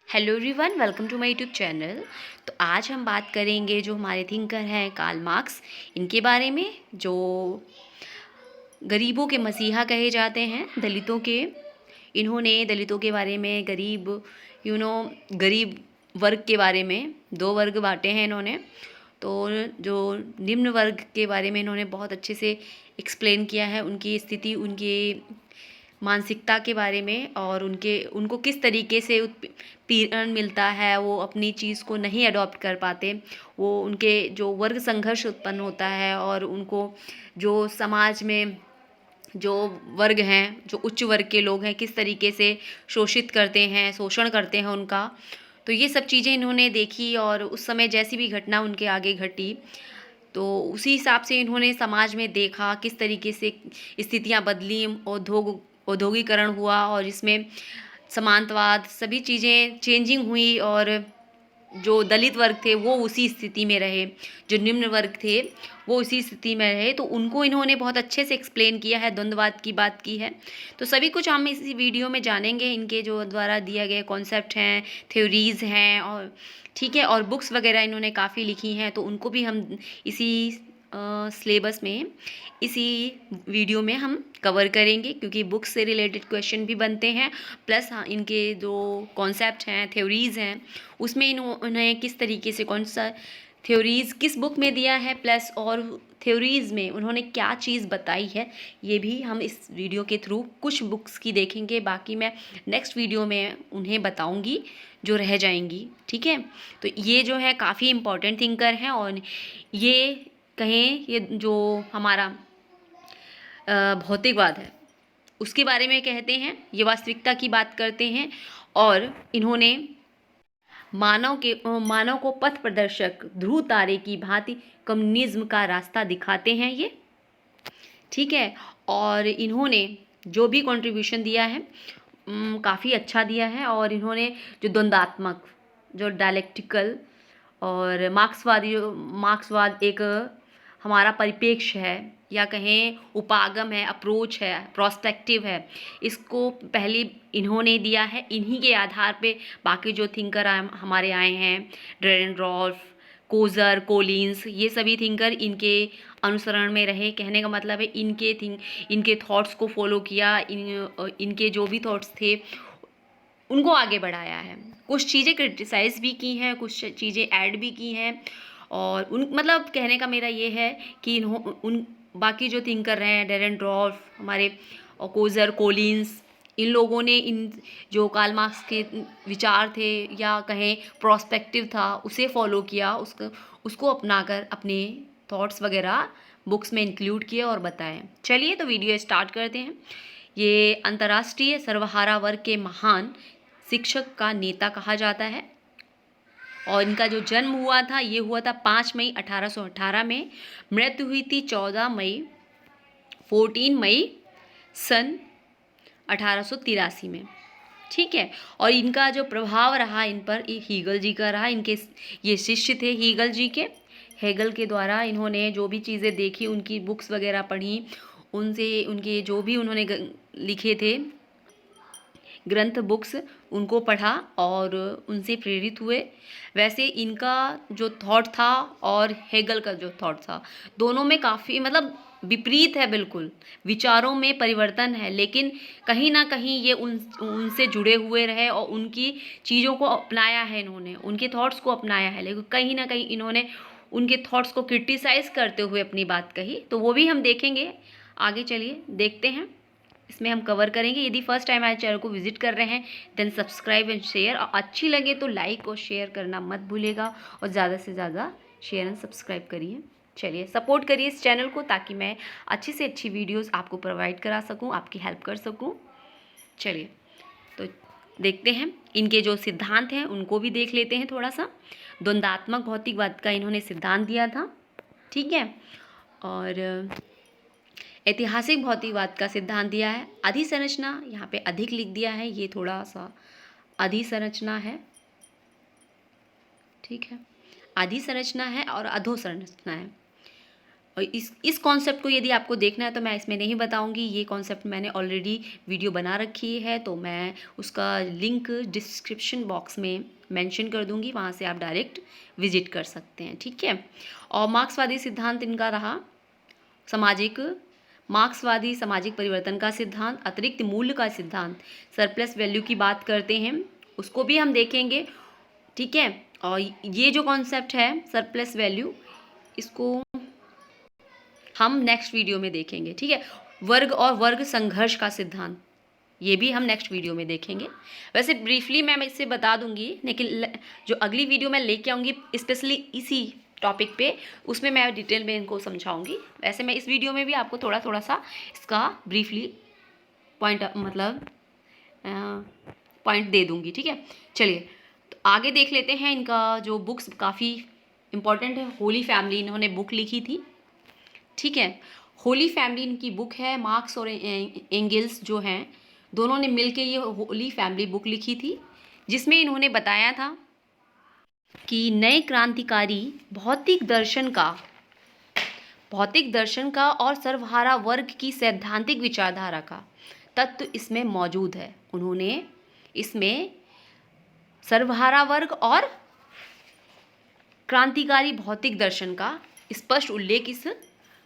Hello everyone, welcome to my YouTube channel. तो आज हम बात करेंगे जो हमारे थिंकर हैं कार्ल मार्क्स, इनके बारे में, जो गरीबों के मसीहा कहे जाते हैं, दलितों के। इन्होंने दलितों के बारे में, गरीब वर्ग के बारे में दो वर्ग बांटे हैं इन्होंने। तो जो निम्न वर्ग के बारे में इन्होंने बहुत अच्छे से एक्सप्लेन किया है, उनकी स्थिति, उनकी मानसिकता के बारे में, और उनको किस तरीके से उत्पीड़न मिलता है, वो अपनी चीज़ को नहीं अडॉप्ट कर पाते, वो उनके जो वर्ग संघर्ष उत्पन्न होता है, और उनको जो समाज में जो वर्ग हैं, जो उच्च वर्ग के लोग हैं, किस तरीके से शोषित करते हैं, शोषण करते हैं उनका। तो ये सब चीज़ें इन्होंने देखी, और उस समय जैसी भी घटना उनके आगे घटी, तो उसी हिसाब से इन्होंने समाज में देखा किस तरीके से स्थितियां बदली, औद्योगिकरण हुआ, और इसमें समांतवाद, सभी चीज़ें चेंजिंग हुई, और जो दलित वर्ग थे वो उसी स्थिति में रहे, जो निम्न वर्ग थे वो उसी स्थिति में रहे। तो उनको इन्होंने बहुत अच्छे से एक्सप्लेन किया है, द्वंद्ववाद की बात की है। तो सभी कुछ हम इसी वीडियो में जानेंगे, इनके जो द्वारा दिए गए कॉन्सेप्ट हैं, थ्योरीज हैं, और ठीक है, और बुक्स वगैरह इन्होंने काफ़ी लिखी हैं, तो उनको भी हम इसी सिलेबस में, इसी वीडियो में हम कवर करेंगे, क्योंकि बुक्स से रिलेटेड क्वेश्चन भी बनते हैं, प्लस हाँ, इनके जो कॉन्सेप्ट हैं, थ्योरीज़ हैं, उसमें इन्होंने किस तरीके से, कौन सा थ्योरीज़ किस बुक में दिया है, प्लस और थ्योरीज़ में उन्होंने क्या चीज़ बताई है, ये भी हम इस वीडियो के थ्रू कुछ बुक्स की देखेंगे। बाकी मैं नेक्स्ट वीडियो में उन्हें बताऊंगी जो रह जाएंगी, ठीक है। तो ये जो है काफ़ी इम्पॉर्टेंट थिंकर हैं, और ये कहें, ये जो हमारा भौतिकवाद है उसके बारे में कहते हैं, ये वास्तविकता की बात करते हैं, और इन्होंने मानव को पथ प्रदर्शक ध्रुव तारे की भांति कम्युनिज्म का रास्ता दिखाते हैं ये, ठीक है। और इन्होंने जो भी कंट्रीब्यूशन दिया है काफ़ी अच्छा दिया है, और इन्होंने जो द्वंद्वात्मक, जो डायलेक्टिकल, और मार्क्सवाद एक हमारा परिप्रेक्ष्य है, या कहें उपागम है, अप्रोच है, प्रोस्पेक्टिव है, इसको पहले इन्होंने दिया है। इन्हीं के आधार पे बाकी जो थिंकर हमारे आए हैं, ड्रेडेनरॉल्फ, कोजर, कोलिन्स, ये सभी थिंकर इनके अनुसरण में रहे। कहने का मतलब है इनके थॉट्स को फॉलो किया, इनके जो भी थॉट्स थे उनको आगे बढ़ाया है। कुछ चीज़ें क्रिटिसाइज़ भी की हैं, कुछ चीज़ें ऐड भी की हैं, और उन मतलब कहने का मेरा ये है कि उन बाकी जो थिंकर हैं, डेरेनरॉल्फ, हमारे और कोजर, कोलिन्स, इन लोगों ने इन जो कार्ल मार्क्स के विचार थे, या कहें प्रोस्पेक्टिव था, उसे फॉलो किया, उसको अपनाकर अपने थॉट्स वगैरह बुक्स में इंक्लूड किए और बताएं। चलिए तो वीडियो स्टार्ट करते हैं। ये अंतर्राष्ट्रीय सर्वहारा वर्ग के महान शिक्षक का नेता कहा जाता है, और इनका जो जन्म हुआ था, ये हुआ था 5 मई 1818 में, मृत्यु हुई थी 14 मई सन 1883 में, ठीक है। और इनका जो प्रभाव रहा इन पर, हीगल जी का रहा। इनके ये शिष्य थे हीगल जी के। हेगल के द्वारा इन्होंने जो भी चीज़ें देखी, उनकी बुक्स वगैरह पढ़ी, उनसे उनके जो भी उन्होंने लिखे थे ग्रंथ, बुक्स, उनको पढ़ा और उनसे प्रेरित हुए। वैसे इनका जो थॉट था और हेगल का जो थॉट था, दोनों में काफ़ी मतलब विपरीत है, बिल्कुल विचारों में परिवर्तन है, लेकिन कहीं ना कहीं ये उनसे जुड़े हुए रहे, और उनकी चीज़ों को अपनाया है इन्होंने, उनके थॉट्स को अपनाया है, लेकिन कहीं ना कहीं इन्होंने उनके थॉट्स को क्रिटिसाइज़ करते हुए अपनी बात कही। तो वो भी हम देखेंगे आगे, चलिए देखते हैं, इसमें हम कवर करेंगे। यदि फर्स्ट टाइम हमारे चैनल को विजिट कर रहे हैं, देन सब्सक्राइब एंड शेयर, और अच्छी लगे तो लाइक और शेयर करना मत भूलिएगा, और ज़्यादा से ज़्यादा शेयर एंड सब्सक्राइब करिए। चलिए सपोर्ट करिए इस चैनल को, ताकि मैं अच्छी से अच्छी वीडियोस आपको प्रोवाइड करा सकूं, आपकी हेल्प कर सकूं। चलिए तो देखते हैं, इनके जो सिद्धांत हैं उनको भी देख लेते हैं थोड़ा सा। द्वंद्वात्मक भौतिकवाद का इन्होंने सिद्धांत दिया था, ठीक है। और ऐतिहासिक भौतिकवाद का सिद्धांत दिया है। अधिसंरचना, यहाँ पे अधिक लिख दिया है, ये थोड़ा सा अधिसंरचना है, ठीक है। अधिसंरचना है और अधोसंरचना है। और इस कॉन्सेप्ट को यदि आपको देखना है तो मैं इसमें नहीं बताऊंगी, ये कॉन्सेप्ट मैंने ऑलरेडी वीडियो बना रखी है, तो मैं उसका लिंक डिस्क्रिप्शन बॉक्स में मेंशन कर दूंगी, वहाँ से आप डायरेक्ट विजिट कर सकते हैं, ठीक है। और मार्क्सवादी सिद्धांत इनका रहा मार्क्सवादी सामाजिक परिवर्तन का सिद्धांत, अतिरिक्त मूल्य का सिद्धांत, सरप्लस वैल्यू की बात करते हैं, उसको भी हम देखेंगे, ठीक है। और ये जो कॉन्सेप्ट है सरप्लस वैल्यू, इसको हम नेक्स्ट वीडियो में देखेंगे, ठीक है। वर्ग और वर्ग संघर्ष का सिद्धांत, ये भी हम नेक्स्ट वीडियो में देखेंगे। वैसे ब्रीफली मैं इससे बता दूंगी, लेकिन जो अगली वीडियो मैं लेके आऊँगी स्पेशली इसी टॉपिक पे, उसमें मैं डिटेल में इनको समझाऊंगी। वैसे मैं इस वीडियो में भी आपको थोड़ा थोड़ा सा इसका ब्रीफली पॉइंट दे दूंगी, ठीक है। चलिए तो आगे देख लेते हैं। इनका जो बुक्स काफ़ी इम्पॉर्टेंट है, होली फैमिली इन्होंने बुक लिखी थी, ठीक है। होली फैमिली इनकी बुक है। मार्क्स और एंगल्स जो हैं दोनों ने मिलकर ये होली फैमिली बुक लिखी थी, जिसमें इन्होंने बताया था कि नए क्रांतिकारी भौतिक दर्शन का और सर्वहारा वर्ग की सैद्धांतिक विचारधारा का तत्व इसमें मौजूद है। उन्होंने इसमें सर्वहारा वर्ग और क्रांतिकारी भौतिक दर्शन का स्पष्ट उल्लेख इस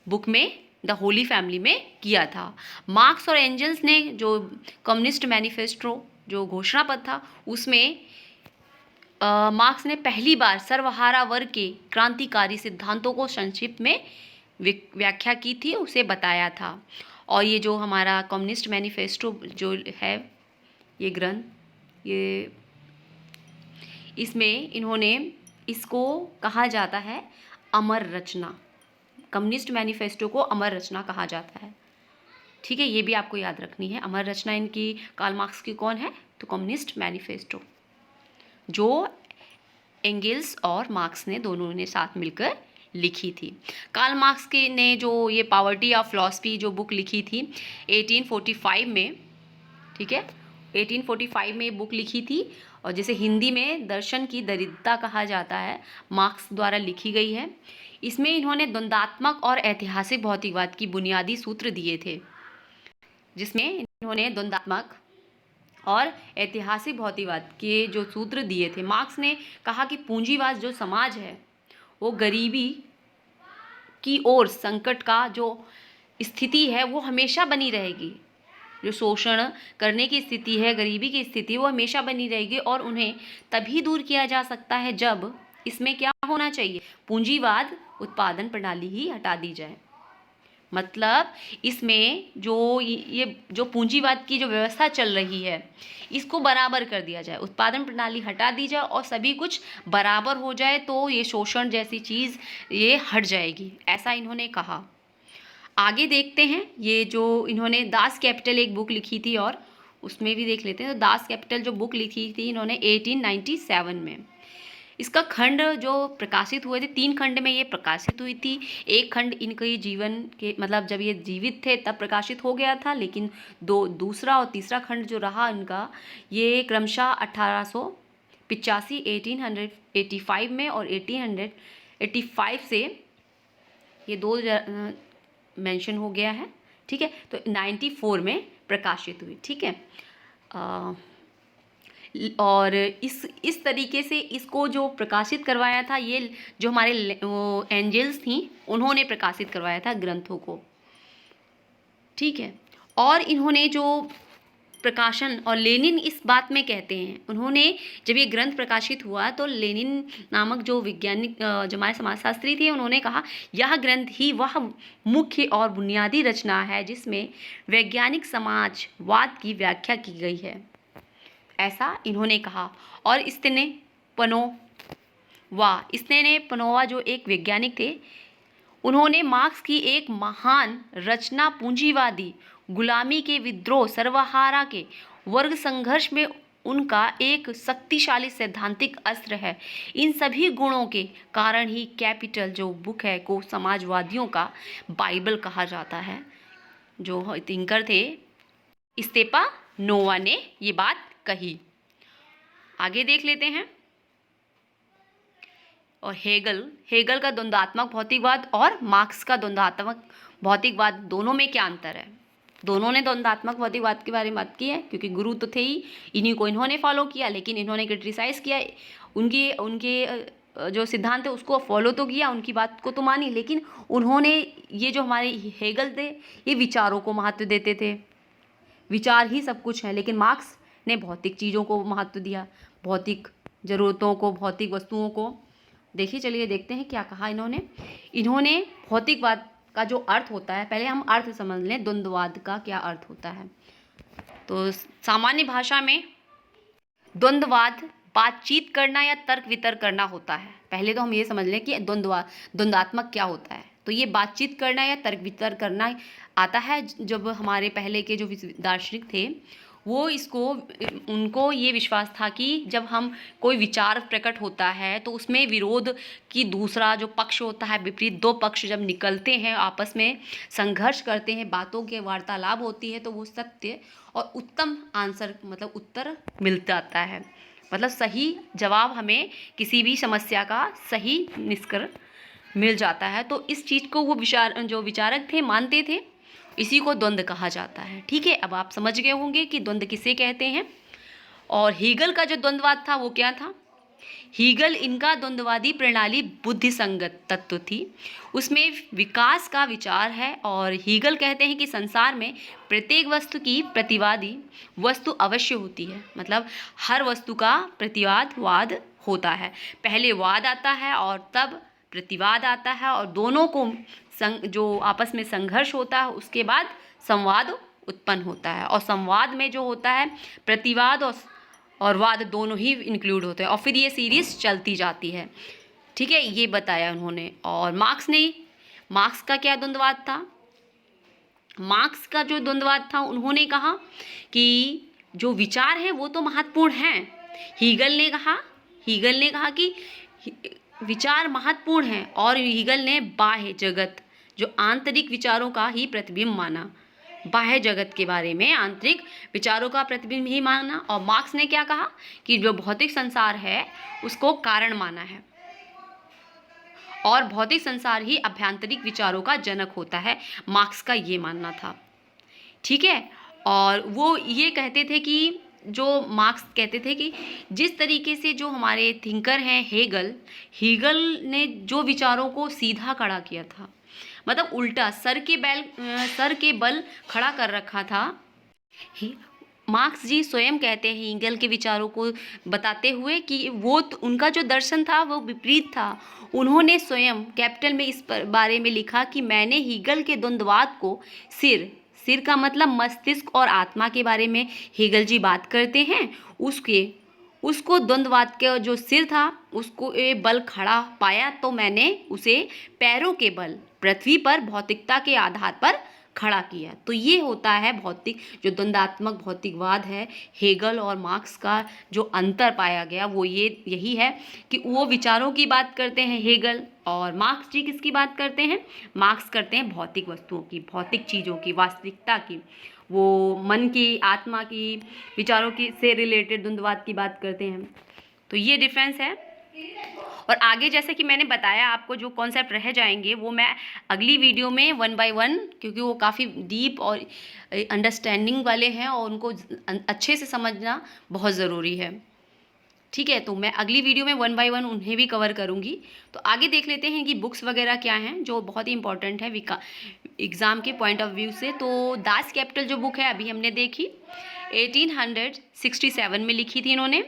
बुक में द होली फैमिली में किया था। मार्क्स और एंजल्स ने जो कम्युनिस्ट मैनिफेस्टो जो घोषणा पत्र था, उसमें मार्क्स ने पहली बार सर्वहारा वर्ग के क्रांतिकारी सिद्धांतों को संक्षिप्त में व्याख्या की थी, उसे बताया था। और ये जो हमारा कम्युनिस्ट मैनिफेस्टो जो है, ये ग्रंथ, ये इसमें इन्होंने इसको कहा जाता है अमर रचना। कम्युनिस्ट मैनिफेस्टो को अमर रचना कहा जाता है, ठीक है। ये भी आपको याद रखनी है। अमर रचना इनकी कार्ल मार्क्स की कौन है, तो कम्युनिस्ट मैनिफेस्टो, जो एंगल्स और मार्क्स ने दोनों ने साथ मिलकर लिखी थी। कार्ल मार्क्स के ने जो ये पॉवर्टी ऑफ फिलॉसफी जो बुक लिखी थी 1845 में, ठीक है, 1845 में बुक लिखी थी। और जैसे हिंदी में दर्शन की दरिद्रता कहा जाता है, मार्क्स द्वारा लिखी गई है। इसमें इन्होंने द्वंद्वात्मक और ऐतिहासिक भौतिकवाद की बुनियादी सूत्र दिए थे, जिसमें इन्होंने द्वंद्वात्मक और ऐतिहासिक भौतिकवाद के जो सूत्र दिए थे। मार्क्स ने कहा कि पूंजीवाद जो समाज है वो गरीबी की ओर संकट का जो स्थिति है वो हमेशा बनी रहेगी। जो शोषण करने की स्थिति है, गरीबी की स्थिति, वो हमेशा बनी रहेगी और उन्हें तभी दूर किया जा सकता है जब इसमें क्या होना चाहिए, पूंजीवाद उत्पादन प्रणाली ही हटा दी जाए। मतलब इसमें जो ये जो पूंजीवाद की जो व्यवस्था चल रही है, इसको बराबर कर दिया जाए, उत्पादन प्रणाली हटा दी जाए और सभी कुछ बराबर हो जाए, तो ये शोषण जैसी चीज़ ये हट जाएगी, ऐसा इन्होंने कहा। आगे देखते हैं। ये जो इन्होंने दास कैपिटल एक बुक लिखी थी, और उसमें भी देख लेते हैं। तो दास कैपिटल जो बुक लिखी थी इन्होंने 1897 में। इसका खंड जो प्रकाशित हुए थे, 3 खंड में ये प्रकाशित हुई थी। एक खंड इनके जीवन के मतलब जब ये जीवित थे तब प्रकाशित हो गया था, लेकिन दूसरा और तीसरा खंड जो रहा इनका, ये क्रमशः 1885 1885 में और 1885 से ये 2000 मेंशन हो गया है, ठीक है। तो 94 में प्रकाशित हुई, ठीक है। और इस तरीके से इसको जो प्रकाशित करवाया था, ये जो हमारे एंजल्स थी उन्होंने प्रकाशित करवाया था ग्रंथों को, ठीक है। और इन्होंने जो प्रकाशन, और लेनिन इस बात में कहते हैं, उन्होंने जब ये ग्रंथ प्रकाशित हुआ तो लेनिन नामक जो वैज्ञानिक जो हमारे समाजशास्त्री थे, उन्होंने कहा यह ग्रंथ ही वह मुख्य और बुनियादी रचना है जिसमें वैज्ञानिक समाजवाद की व्याख्या की गई है, ऐसा इन्होंने कहा। और स्टेने पनोवा जो एक वैज्ञानिक थे, उन्होंने मार्क्स की एक महान रचना पूंजीवादी गुलामी के विद्रोह सर्वहारा के वर्ग संघर्ष में उनका एक शक्तिशाली सैद्धांतिक अस्त्र है। इन सभी गुणों के कारण ही कैपिटल जो बुक है को समाजवादियों का बाइबल कहा जाता है। जो थिंकर थे स्टेपानोवा ने ये बात कही। आगे देख लेते हैं। और हेगल हेगल का द्वंद्वात्मक भौतिकवाद और मार्क्स का द्वंद्वात्मक भौतिकवाद, दोनों में क्या अंतर है? दोनों ने द्वंद्वात्मक भौतिकवाद के बारे में बात की है, क्योंकि गुरु तो थे ही, इन्हीं को इन्होंने फॉलो किया, लेकिन इन्होंने क्रिटिसाइज़ किया, उनके उनके जो सिद्धांत है उसको फॉलो तो किया, उनकी बात को तो मानी, लेकिन उन्होंने ये जो हमारे हेगल थे ये विचारों को महत्व देते थे, विचार ही सब कुछ है। लेकिन मार्क्स ने भौतिक चीज़ों को महत्व दिया, भौतिक ज़रूरतों को, भौतिक वस्तुओं को। देखिए, चलिए देखते हैं क्या कहा इन्होंने। इन्होंने भौतिकवाद का जो अर्थ होता है, पहले हम अर्थ समझ लें, द्वंद्ववाद का क्या अर्थ होता है। तो सामान्य भाषा में द्वंद्ववाद बातचीत करना या तर्क वितर्क करना होता है। पहले तो हम ये समझ लें कि द्वंद्वात्मक क्या होता है। तो ये बातचीत करना या तर्क वितर्क करना आता है। जब हमारे पहले के जो दार्शनिक थे वो उनको ये विश्वास था कि जब हम कोई विचार प्रकट होता है तो उसमें विरोध की दूसरा जो पक्ष होता है, विपरीत दो पक्ष जब निकलते हैं, आपस में संघर्ष करते हैं, बातों के वार्तालाप होती है, तो वो सत्य और उत्तम आंसर मतलब उत्तर मिल जाता है, मतलब सही जवाब हमें किसी भी समस्या का सही निष्कर्ष मिल जाता है। तो इस चीज़ को वो जो विचारक थे मानते थे, इसी को द्वंद्व कहा जाता है। ठीक है, अब आप समझ गए होंगे कि द्वंद्व किसे कहते हैं। और हीगल का जो द्वंद्ववाद था वो क्या था? हीगल इनका द्वंद्ववादी प्रणाली बुद्धि संगत तत्व थी, उसमें विकास का विचार है। और हीगल कहते हैं कि संसार में प्रत्येक वस्तु की प्रतिवादी वस्तु अवश्य होती है, मतलब हर वस्तु का प्रतिवाद होता है। पहले वाद आता है और तब प्रतिवाद आता है, और दोनों को जो आपस में संघर्ष होता है उसके बाद संवाद उत्पन्न होता है। और संवाद में जो होता है प्रतिवाद और वाद दोनों ही इंक्लूड होते हैं, और फिर ये सीरीज चलती जाती है। ठीक है, ये बताया उन्होंने। और मार्क्स का क्या द्वंद्ववाद था? मार्क्स का जो द्वंद्ववाद था, उन्होंने कहा कि जो विचार है वो तो महत्वपूर्ण हैं। हीगल ने कहा कि विचार महत्वपूर्ण हैं, और हीगल ने बाह्य जगत, जो आंतरिक विचारों का ही प्रतिबिंब माना, बाह्य जगत के बारे में आंतरिक विचारों का प्रतिबिंब ही माना। और मार्क्स ने क्या कहा कि जो भौतिक संसार है उसको कारण माना है, और भौतिक संसार ही आभ्यंतरिक विचारों का जनक होता है। मार्क्स का ये मानना था। ठीक है, और वो ये कहते थे कि मार्क्स कहते थे कि जिस तरीके से जो हमारे थिंकर हैं हीगल ने जो विचारों को सीधा खड़ा किया था, मतलब उल्टा सर के बल खड़ा कर रखा था। मार्क्स जी स्वयं कहते हैं हीगल के विचारों को बताते हुए कि वो उनका जो दर्शन था वो विपरीत था। उन्होंने स्वयं कैपिटल में इस बारे में लिखा कि मैंने हीगल के द्वंद्ववाद को सिर का मतलब मस्तिष्क और आत्मा के बारे में हीगल जी बात करते हैं, उसको द्वंद्ववाद का जो सिर था उसको बल खड़ा पाया, तो मैंने उसे पैरों के बल पृथ्वी पर भौतिकता के आधार पर खड़ा किया। तो ये होता है भौतिक जो द्वंद्वात्मक भौतिकवाद है। हेगल और मार्क्स का जो अंतर पाया गया वो यही है कि वो विचारों की बात करते हैं हेगल, और मार्क्स जी किसकी बात करते हैं? मार्क्स करते हैं भौतिक वस्तुओं की, भौतिक चीज़ों की, वास्तविकता की, वो मन की, आत्मा की, विचारों की से रिलेटेड द्वंद्ववाद की बात करते हैं। तो ये डिफरेंस है। और आगे जैसे कि मैंने बताया आपको जो कॉन्सेप्ट रह जाएंगे वो मैं अगली वीडियो में 1 बाय 1, क्योंकि वो काफ़ी डीप और अंडरस्टैंडिंग वाले हैं और उनको अच्छे से समझना बहुत ज़रूरी है। ठीक है, तो मैं अगली वीडियो में 1 बाय 1 उन्हें भी कवर करूँगी। तो आगे देख लेते हैं कि बुक्स वगैरह क्या हैं जो बहुत ही इंपॉर्टेंट है एग्ज़ाम के पॉइंट ऑफ व्यू से। तो दास कैपिटल जो बुक है अभी हमने देखी 1867 में लिखी थी इन्होंने।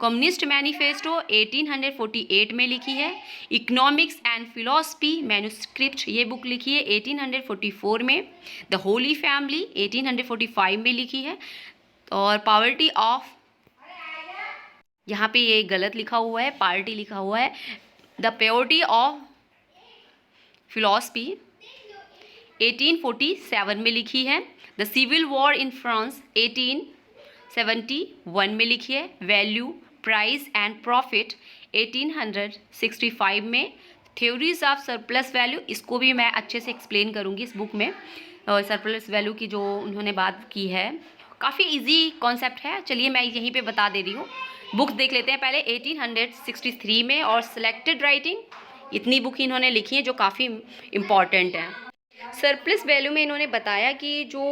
कम्युनिस्ट मैनिफेस्टो 1848 में लिखी है। इकोनॉमिक्स एंड फिलॉसफी मैन्युस्क्रिप्ट ये बुक लिखी है 1844 में। द होली फैमिली 1845 में लिखी है। और पावर्टी ऑफ, यहाँ पे ये गलत लिखा हुआ है, पार्टी लिखा हुआ है। द प्योरिटी ऑफ फिलॉसफी 1847 में लिखी है। The civil war in France 1871 में लिखी है। वैल्यू, प्राइस एंड प्रॉफिट 1865 में। थ्योरीज ऑफ सरप्लस वैल्यू, इसको भी मैं अच्छे से एक्सप्लेन करूँगी इस बुक में। सरप्लस वैल्यू की जो उन्होंने बात की है, काफ़ी इजी कॉन्सेप्ट है। चलिए मैं यहीं पे बता दे रही हूँ। बुक्स देख लेते हैं पहले 1863 में, और सिलेक्टेड राइटिंग, इतनी बुक इन्होंने लिखी है जो काफ़ी इम्पॉर्टेंट है। सरप्लस वैल्यू में इन्होंने बताया कि जो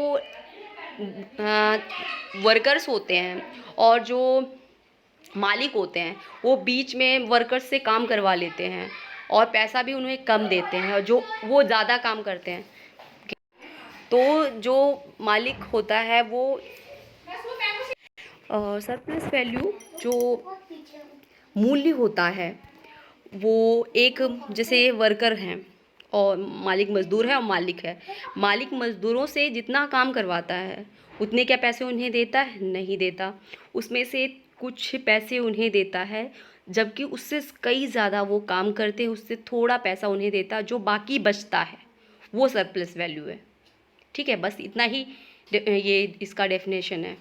वर्कर्स होते हैं और जो मालिक होते हैं वो बीच में वर्कर्स से काम करवा लेते हैं और पैसा भी उन्हें कम देते हैं, और जो वो ज़्यादा काम करते हैं तो जो मालिक होता है वो सरप्लस वैल्यू जो मूल्य होता है वो एक, जैसे वर्कर हैं और मालिक मज़दूर है और मालिक है, मालिक मज़दूरों से जितना काम करवाता है उतने क्या पैसे उन्हें देता है? नहीं देता। उसमें से कुछ पैसे उन्हें देता है, जबकि उससे कई ज़्यादा वो काम करते हैं, उससे थोड़ा पैसा उन्हें देता, जो बाकी बचता है वो सरप्लस वैल्यू है। ठीक है, बस इतना ही ये इसका डेफिनेशन है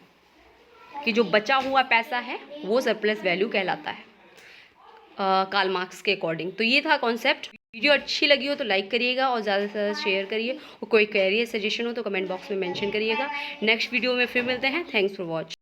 कि जो बचा हुआ पैसा है वो सरप्लस वैल्यू कहलाता है कार्ल मार्क्स के अकॉर्डिंग। तो ये था कॉन्सेप्ट। वीडियो अच्छी लगी हो तो लाइक करिएगा और ज़्यादा से ज़्यादा शेयर करिए, और कोई क्वेरी या सजेशन हो तो कमेंट बॉक्स में मेंशन करिएगा। नेक्स्ट वीडियो में फिर मिलते हैं। Thanks for watch.